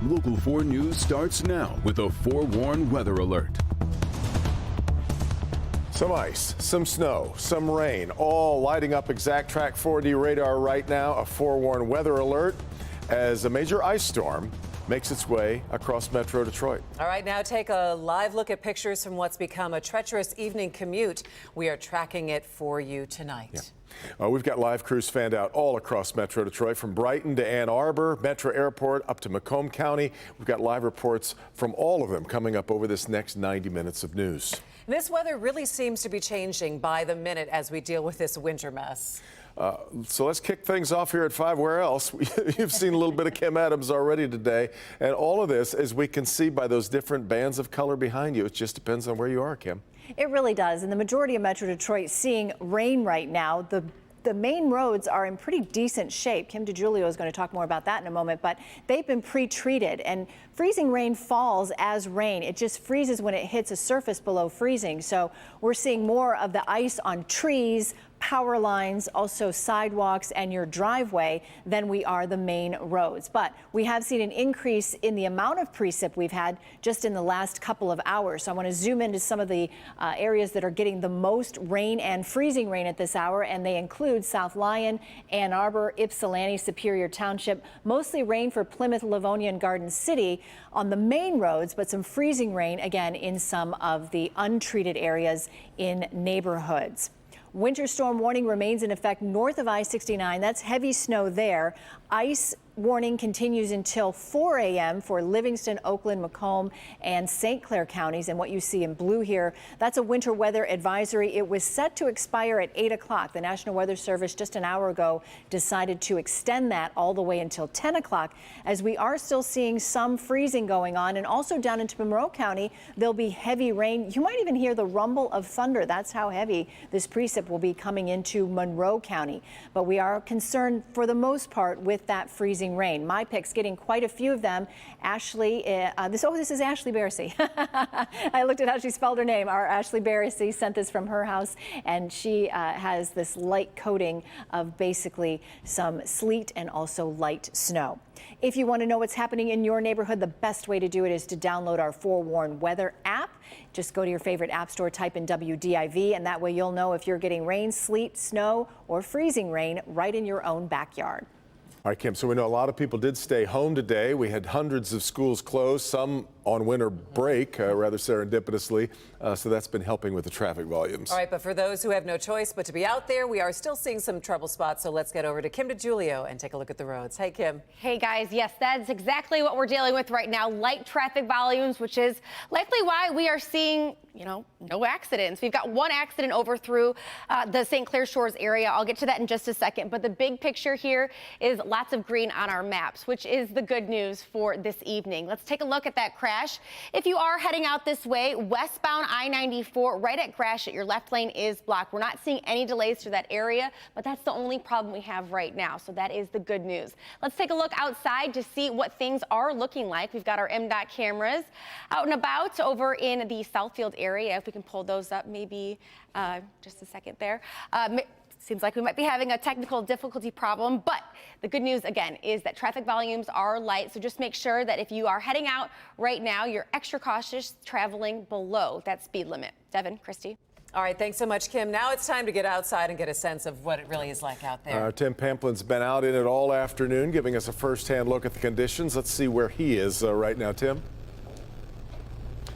Local 4 News starts now with a forewarned weather alert. Some ice, some snow, some rain, all lighting up exact track 4D radar right now. A forewarned weather alert as a major ice storm makes its way across Metro Detroit. All right, now take a live look at pictures from what's become a treacherous evening commute. We are tracking it for you tonight. Yeah. We've got live crews fanned out all across Metro Detroit, from Brighton to Ann Arbor, Metro Airport up to Macomb County. We've got live reports from all of them coming up over this next 90 minutes of news. This weather really seems to be changing by the minute as we deal with this winter mess. So let's kick things off here at 5. Where else? You've seen a little bit of Kim Adams already today. And all of this, as we can see by those different bands of color behind you, it just depends on where you are, Kim. It really does. And the majority of Metro Detroit seeing rain right now. The main roads are in pretty decent shape. Kim DiGiulio is going to talk more about that in a moment, but they've been pre-treated, and freezing rain falls as rain. It just freezes when it hits a surface below freezing. So we're seeing more of the ice on trees, power lines, also sidewalks and your driveway than we are the main roads. But we have seen an increase in the amount of precip we've had just in the last couple of hours. So I want to zoom into some of the areas that are getting the most rain and freezing rain at this hour, and they include South Lyon, Ann Arbor, Ypsilanti, Superior Township. Mostly rain for Plymouth, Livonia, and Garden City on the main roads, but some freezing rain again in some of the untreated areas in neighborhoods. Winter storm warning remains in effect north of I-69. That's heavy snow there. Ice warning continues until 4 a.m. for Livingston, Oakland, Macomb, and St. Clair counties. And what you see in blue here, that's a winter weather advisory. It was set to expire at 8 o'clock. The National Weather Service just an hour ago decided to extend that all the way until 10 o'clock, as we are still seeing some freezing going on. And also down into Monroe County, there'll be heavy rain. You might even hear the rumble of thunder. That's how heavy this precip will be coming into Monroe County. But we are concerned for the most part with that freezing rain. My Pick's getting quite a few of them. Ashley, this is Ashley Barrissey. I looked at how she spelled her name. Our Ashley Barrissey sent this from her house, and she has this light coating of basically some sleet and also light snow. If you want to know what's happening in your neighborhood, the best way to do it is to download our Forewarned Weather app. Just go to your favorite app store, type in WDIV, and that way you'll know if you're getting rain, sleet, snow, or freezing rain right in your own backyard. All right, Kim, so we know a lot of people did stay home today. We had hundreds of schools closed, some on winter break, rather serendipitously. So that's been helping with the traffic volumes. All right, but for those who have no choice but to be out there, we are still seeing some trouble spots. So let's get over to Kim DiGiulio and take a look at the roads. Hey, Kim. Hey, guys. Yes, that's exactly what we're dealing with right now. Light traffic volumes, which is likely why we are seeing, no accidents. We've got one accident over through the St. Clair Shores area. I'll get to that in just a second. But the big picture here is lots of green on our maps, which is the good news for this evening. Let's take a look at that crash. If you are heading out this way, westbound I-94, right at Gratiot, your left lane is blocked. We're not seeing any delays through that area, but that's the only problem we have right now. So that is the good news. Let's take a look outside to see what things are looking like. We've got our MDOT cameras out and about over in the Southfield area. If we can pull those up, maybe just a second there. Seems like we might be having a technical difficulty problem, but the good news, again, is that traffic volumes are light. So just make sure that if you are heading out right now, you're extra cautious traveling below that speed limit. Devin, Christy. All right, thanks so much, Kim. Now it's time to get outside and get a sense of what it really is like out there. Tim Pamplin's been out in it all afternoon, giving us a first-hand look at the conditions. Let's see where he is right now, Tim.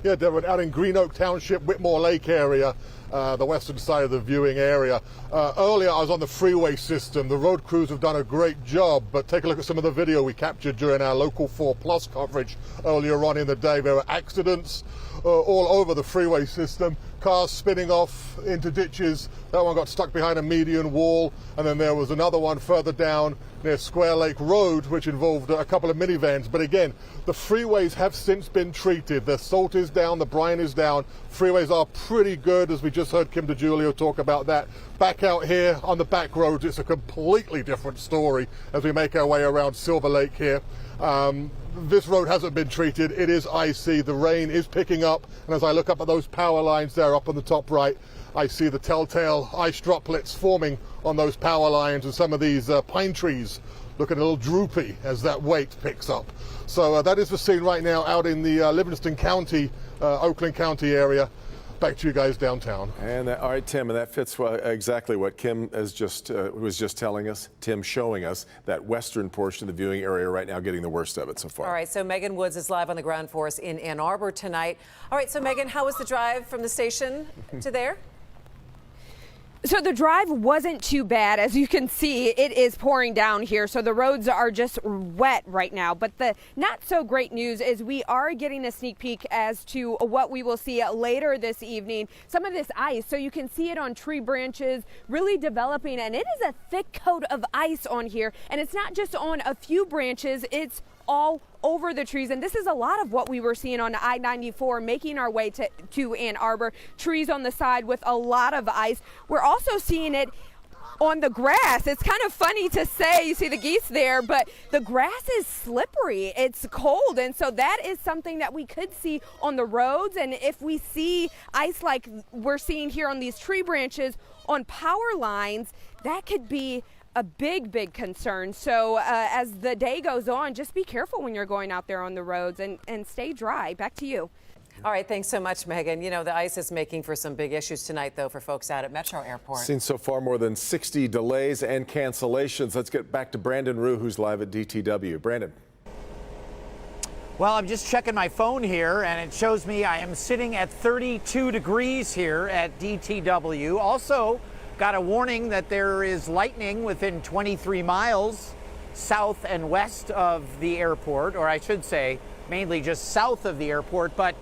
Yeah, Devin, out in Green Oak Township, Whitmore Lake area, the western side of the viewing area. Earlier, I was on the freeway system. The road crews have done a great job, but take a look at some of the video we captured during our Local 4 Plus coverage earlier on in the day. There were accidents all over the freeway system. Cars spinning off into ditches. That one got stuck behind a median wall, and then there was another one further down near Square Lake Road, which involved a couple of minivans. But again, the freeways have since been treated. The salt is down, the brine is down. Freeways are pretty good, as we just heard Kim DiGiulio talk about that. Back out here on the back roads, it's a completely different story as we make our way around Silver Lake here. This road hasn't been treated. It is icy. The rain is picking up. And as I look up at those power lines there up on the top right, I see the telltale ice droplets forming on those power lines, and some of these pine trees looking a little droopy as that weight picks up. So that is the scene right now out in the Livingston County, Oakland County area. Back to you guys downtown. And all right, Tim, and that fits exactly what Kim was just telling us. Tim showing us that western portion of the viewing area right now getting the worst of it so far. All right, so Megan Woods is live on the ground for us in Ann Arbor tonight. All right, so Megan, how was the drive from the station to there? So the drive wasn't too bad. As you can see, it is pouring down here, so the roads are just wet right now. But the not so great news is we are getting a sneak peek as to what we will see later this evening. Some of this ice, so you can see it on tree branches, really developing, and it is a thick coat of ice on here. And it's not just on a few branches, it's all over the trees, and this is a lot of what we were seeing on I-94 making our way to Ann Arbor. Trees on the side with a lot of ice. We're also seeing it on the grass. It's kind of funny to say, you see the geese there, but the grass is slippery. It's cold, and so that is something that we could see on the roads. And if we see ice like we're seeing here on these tree branches on power lines, that could be a big concern. So as the day goes on, just be careful when you're going out there on the roads and stay dry. Back to you. All right, thanks so much, Megan. You know, the ice is making for some big issues tonight, though, for folks out at Metro Airport. Seen so far more than 60 delays and cancellations. Let's get back to Brandon Rue, who's live at DTW. Brandon. Well, I'm just checking my phone here, and it shows me I am sitting at 32 degrees here at DTW. Also, got a warning that there is lightning within 23 miles south and west of the airport, or I should say mainly just south of the airport, but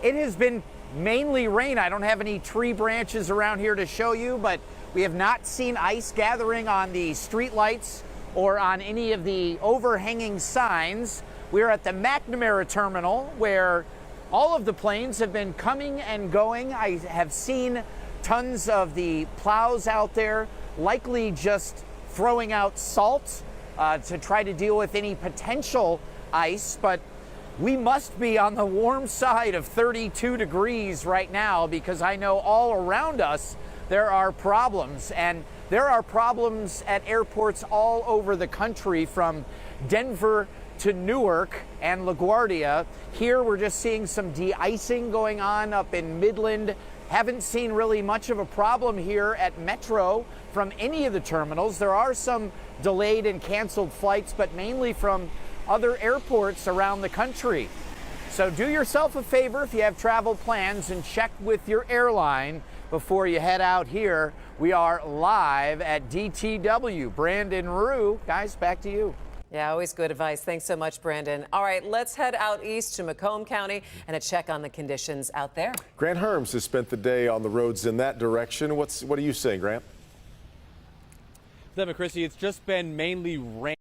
it has been mainly rain. I don't have any tree branches around here to show you, but we have not seen ice gathering on the street lights or on any of the overhanging signs. We're at the McNamara terminal where all of the planes have been coming and going. I have seen tons of the plows out there, likely just throwing out salt to try to deal with any potential ice, but we must be on the warm side of 32 degrees right now, because I know all around us there are problems, and there are problems at airports all over the country, from Denver to Newark and LaGuardia. Here we're just seeing some de-icing going on up in Midland. Haven't seen really much of a problem here at Metro from any of the terminals. There are some delayed and canceled flights, but mainly from other airports around the country. So do yourself a favor if you have travel plans and check with your airline before you head out here. We are live at DTW. Brandon Rue, guys, back to you. Yeah, always good advice. Thanks so much, Brandon. All right, let's head out east to Macomb County and a check on the conditions out there. Grant Herms has spent the day on the roads in that direction. What are you saying, Grant? Devin, Chrissy, it's just been mainly rain.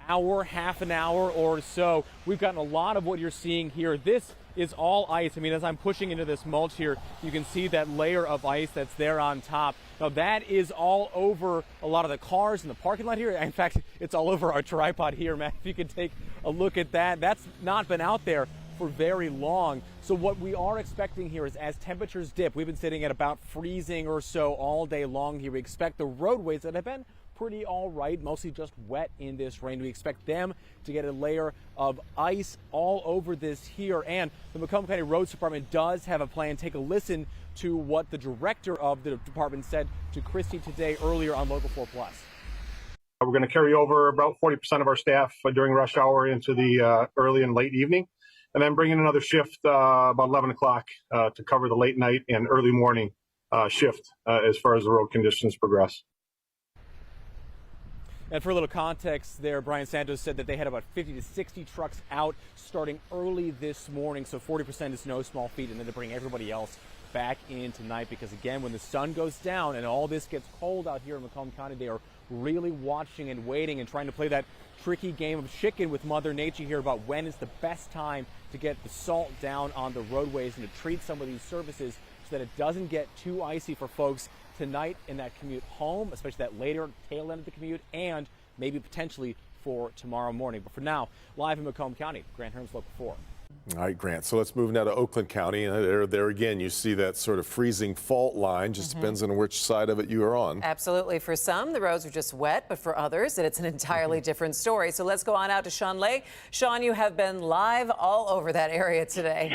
Half an hour or so. We've gotten a lot of what you're seeing here. This is all ice. I mean, as I'm pushing into this mulch here, you can see that layer of ice that's there on top. Now, that is all over a lot of the cars in the parking lot here. In fact, it's all over our tripod here, Matt. If you could take a look at that. That's not been out there for very long. So what we are expecting here is, as temperatures dip, we've been sitting at about freezing or so all day long here. We expect the roadways that have been pretty all right, mostly just wet in this rain. We expect them to get a layer of ice all over this here. And the Macomb County Roads Department does have a plan. Take a listen to what the director of the department said to Christy today earlier on Local 4 Plus. We're going to carry over about 40% of our staff during rush hour into the early and late evening, and then bring in another shift about 11 o'clock to cover the late night and early morning shift as far as the road conditions progress. And for a little context there, Brian Santos said that they had about 50 to 60 trucks out starting early this morning. So 40% is no small feat, and then to bring everybody else back in tonight, because again, when the sun goes down and all this gets cold out here in Macomb County, they are really watching and waiting and trying to play that tricky game of chicken with Mother Nature here about when is the best time to get the salt down on the roadways and to treat some of these surfaces so that it doesn't get too icy for folks tonight in that commute home, especially that later tail end of the commute, and maybe potentially for tomorrow morning. But for now, live in Macomb County, Grant Herms, Local 4. All right, Grant. So let's move now to Oakland County. There again, you see that sort of freezing fault line. Just depends on which side of it you are on. Absolutely. For some, the roads are just wet, but for others, it's an entirely different story. So let's go on out to Sean Lay. Sean, you have been live all over that area today.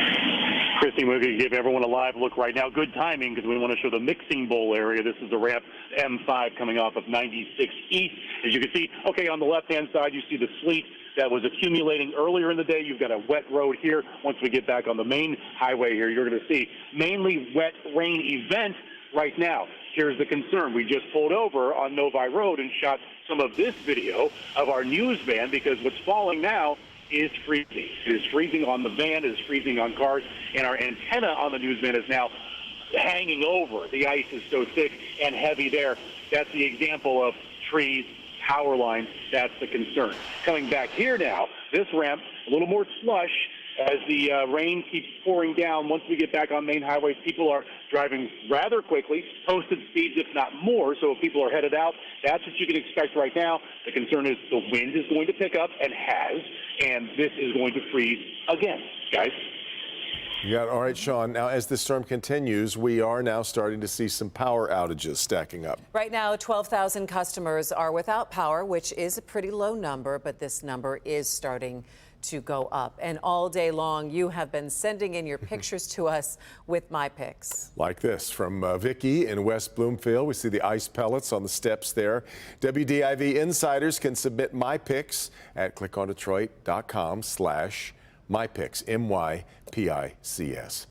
Christy, we're going to give everyone a live look right now. Good timing because we want to show the Mixing Bowl area. This is the ramp M5 coming off of 96 East. As you can see, okay, on the left-hand side, you see the sleet that was accumulating earlier in the day. You've got a wet road here. Once we get back on the main highway here, you're going to see mainly wet rain event right now. Here's the concern. We just pulled over on Novi Road and shot some of this video of our news van because what's falling now is freezing. It is freezing on the van, it is freezing on cars, and our antenna on the news van is now hanging over. The ice is so thick and heavy there. That's the example of trees, power lines. That's the concern. Coming back here now, this ramp, a little more slush as the rain keeps pouring down. Once we get back on main highways, people are driving rather quickly, posted speeds if not more. So if people are headed out, that's what you can expect right now. The concern is the wind is going to pick up and has, and this is going to freeze again, guys. All right, Sean. Now, as the storm continues, we are now starting to see some power outages stacking up. Right now, 12,000 customers are without power, which is a pretty low number, but this number is starting to go up. And all day long, you have been sending in your pictures to us with My Picks. Like this from Vicky in West Bloomfield. We see the ice pellets on the steps there. WDIV insiders can submit My Picks at clickondetroit.com/MyPicks, MyPicks.